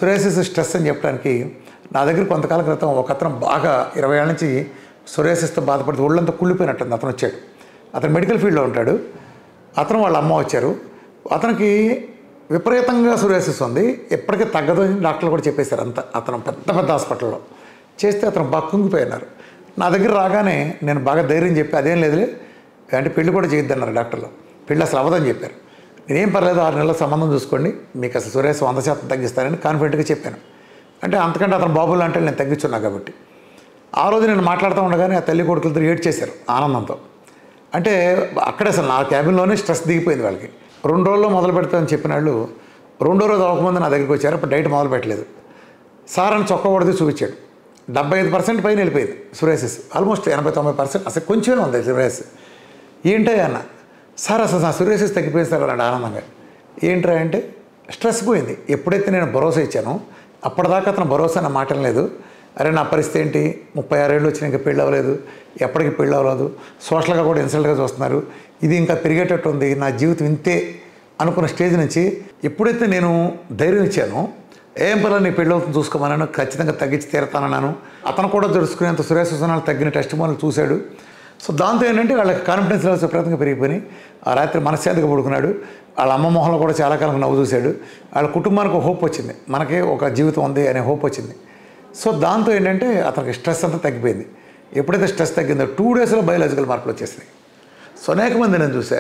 Psoriasis stress అని చెప్పడానికి నా దగ్గర కొంతకాలం క్రితం ఒక అతను బాగా 20 ఏళ్ళ నుంచి సోరియాసిస్తో బాధపడుతూ ఒళ్ళంతా కుళ్ళిపోయినట్టుంది. అతను వచ్చాడు. అతను మెడికల్ ఫీల్డ్లో ఉంటాడు. అతను వాళ్ళ అమ్మ వచ్చారు. అతనికి విపరీతంగా సోరియాసిస్ ఉంది, ఎప్పటికీ తగ్గదు అని డాక్టర్లు కూడా చెప్పేశారు. అంత అతను పెద్ద పెద్ద హాస్పిటల్లో చేస్తే అతను బాగా కుంగిపోయినారు. నా దగ్గర రాగానే నేను బాగా ధైర్యం చెప్పి అదేం లేదులే అంటే పెళ్లి కూడా చేయొద్దన్నారు డాక్టర్లు. పెళ్ళి అసలు అవ్వదని చెప్పారు. నేనేం పర్లేదు 6 నెలల సంబంధం చూసుకోండి, మీకు అసలు సోరియాసిస్ 100% తగ్గిస్తానని కాన్ఫిడెంట్గా చెప్పాను. అంటే అంతకంటే అతను బాబులు అంటే నేను తగ్గించున్నా కాబట్టి ఆ రోజు నేను మాట్లాడుతూ ఉండగానే ఆ తల్లి కొడుకులతో ఏడ్ చేశారు ఆనందంతో. అంటే అక్కడే అసలు నా క్యాబిన్లోనే స్ట్రెస్ దిగిపోయింది వాళ్ళకి. 2 రోజుల్లో మొదలు పెడతామని చెప్పిన వాళ్ళు 2వ రోజు అవ్వకముందు నా దగ్గరికి వచ్చారు. అప్పుడు డైట్ మొదలు పెట్టలేదు. సార్ అని చొక్కా కొడితే చూపించాడు. 75% పైన వెళ్ళిపోయింది సోరియాసిస్. ఆల్మోస్ట్ 80-90% అసలు కొంచెమే ఉంది సోరియాసిస్. ఏంటో అన్న సార్ అసలు నా సోరియాసిస్ తగ్గిపోయింది సార్ అన్నాడు ఆనందంగా. ఏంట్రా అంటే స్ట్రెస్ పోయింది. ఎప్పుడైతే నేను భరోసా ఇచ్చానో అప్పటిదాకా అతను భరోసా నా మాట లేదు. అరే నా పరిస్థితి ఏంటి, 36 ఏళ్ళు వచ్చినా ఇంకా పెళ్ళి అవ్వలేదు, ఎప్పటికీ పెళ్ళి అవ్వలేదు, సోషల్గా కూడా ఇన్సల్ట్గా చూస్తున్నారు, ఇది ఇంకా పెరిగేటట్టు ఉంది, నా జీవితం ఇంతే అనుకున్న స్టేజ్ నుంచి ఎప్పుడైతే నేను ధైర్యం ఇచ్చానో ఏం పర్లేదు నీ పెళ్ళి అవుతుంది చూసుకోమన్నాను, ఖచ్చితంగా తగ్గించి తీరతానన్నాను. అతను కూడా తెలుసుకునేంత సోరియాసిస్ తగ్గిన టెస్ట్ మోడల్ చూశాడు. సో దాంతో ఏంటంటే వాళ్ళకి కాన్ఫిడెన్స్ లెవెల్స్ విపరీతంగా పెరిగిపోయినాయి. ఆ రాత్రి మనశ్శాంతిగా పడుకున్నాడు. వాళ్ళ అమ్మ మొహంలో కూడా చాలా కాలం నవ్వు చూశాడు. వాళ్ళ కుటుంబానికి ఒక హోప్ వచ్చింది, మనకే ఒక జీవితం ఉంది అనే హోప్ వచ్చింది. సో దాంతో ఏంటంటే అతనికి స్ట్రెస్ అంతా తగ్గిపోయింది. ఎప్పుడైతే స్ట్రెస్ తగ్గిందో 2 డేస్లో బయోలాజికల్ మార్పులు వచ్చేసినాయి. సో అనేక మంది నేను చూసా